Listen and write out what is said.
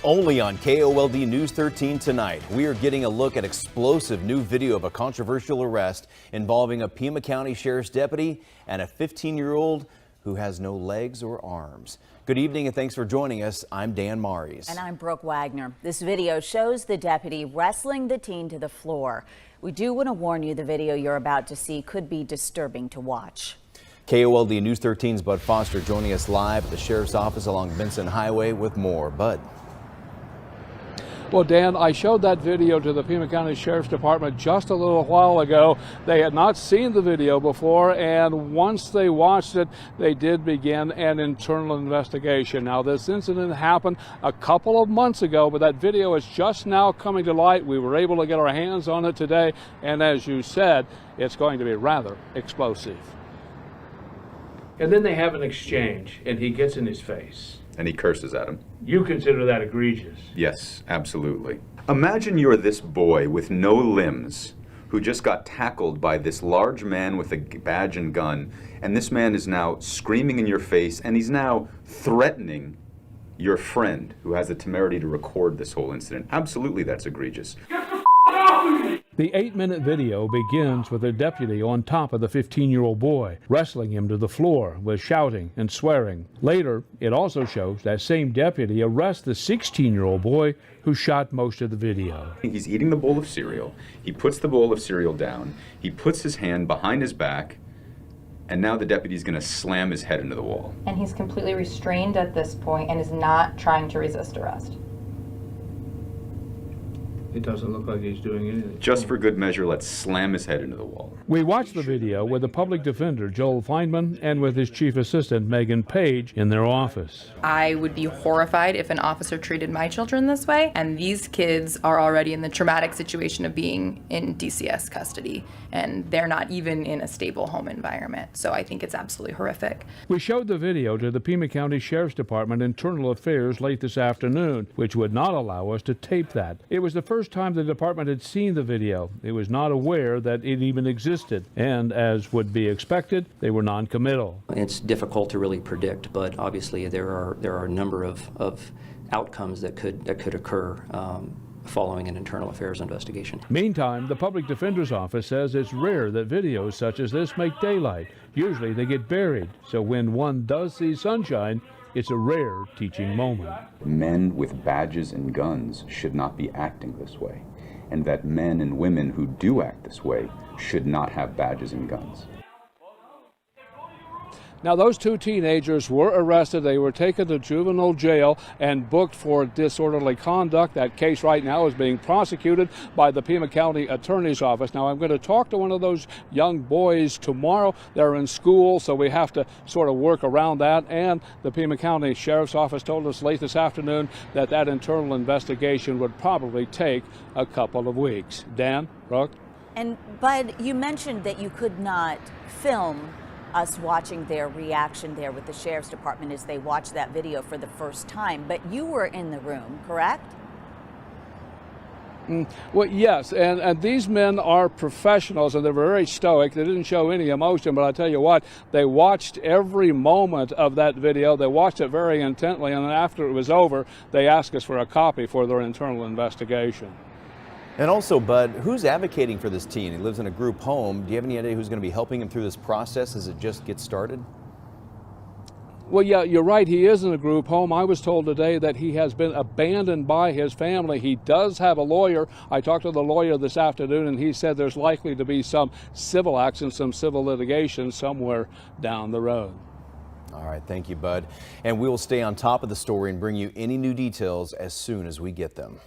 Only on KOLD News 13 tonight, we are getting a look at explosive new video of a controversial arrest involving a Pima County Sheriff's deputy and a 15-year-old who has no legs or arms. Good evening and thanks for joining us. I'm Dan Maries. And I'm Brooke Wagner. This video shows the deputy wrestling the teen to the floor. We do want to warn you the video you're about to see could be disturbing to watch. KOLD News 13's Bud Foster joining us live at the Sheriff's Office along Benson Highway with more. Bud. Well, Dan, I showed that video to the Pima County Sheriff's Department just a little while ago. They had not seen the video before, and once they watched it, they did begin an internal investigation. Now, this incident happened a couple of months ago, but that video is just now coming to light. We were able to get our hands on it today, and as you said, it's going to be rather explosive. And then they have an exchange, and he gets in his face. And he curses at him. You consider that egregious? Yes, absolutely. Imagine you're this boy with no limbs who just got tackled by this large man with a badge and gun, and this man is now screaming in your face, and he's now threatening your friend who has the temerity to record this whole incident. Absolutely, that's egregious. The 8-minute video begins with a deputy on top of the 15-year-old boy, wrestling him to the floor with shouting and swearing. Later, it also shows that same deputy arrests the 16-year-old boy who shot most of the video. He's eating the bowl of cereal. He puts the bowl of cereal down. He puts his hand behind his back, and now the deputy's going to slam his head into the wall. And he's completely restrained at this point and is not trying to resist arrest. It doesn't look like he's doing anything. Just for good measure, let's slam his head into the wall. We watched the video with the public defender, Joel Feinman, and with his chief assistant, Megan Page, in their office. I would be horrified if an officer treated my children this way, and these kids are already in the traumatic situation of being in DCS custody, and they're not even in a stable home environment. So I think it's absolutely horrific. We showed the video to the Pima County Sheriff's Department Internal Affairs late this afternoon, which would not allow us to tape that. It was the first time the department had seen the video. It was not aware that it even existed, and as would be expected, they were non-committal. It's difficult to really predict, but obviously there are a number of outcomes that could occur following an internal affairs investigation. Meantime, the public defender's office says it's rare that videos such as this make daylight. Usually they get buried, so when one does see sunshine, it's a rare teaching moment. Men with badges and guns should not be acting this way, and that men and women who do act this way should not have badges and guns. Now, those two teenagers were arrested. They were taken to juvenile jail and booked for disorderly conduct. That case right now is being prosecuted by the Pima County Attorney's Office. Now, I'm going to talk to one of those young boys tomorrow. They're in school, so we have to sort of work around that. And the Pima County Sheriff's Office told us late this afternoon that that internal investigation would probably take a couple of weeks. Dan, Brooke? And Bud, you mentioned that you could not film us watching their reaction there with the Sheriff's Department as they watched that video for the first time, but you were in the room, correct? Well, yes, and these men are professionals, and they're very stoic. They didn't show any emotion, but I tell you what, they watched every moment of that video. They watched it very intently, and then after it was over, they asked us for a copy for their internal investigation. And also, Bud, who's advocating for this teen? He lives in a group home. Do you have any idea who's going to be helping him through this process as it just gets started? Well, yeah, you're right. He is in a group home. I was told today that he has been abandoned by his family. He does have a lawyer. I talked to the lawyer this afternoon, and he said there's likely to be some civil action, some civil litigation somewhere down the road. All right, thank you, Bud. And we will stay on top of the story and bring you any new details as soon as we get them.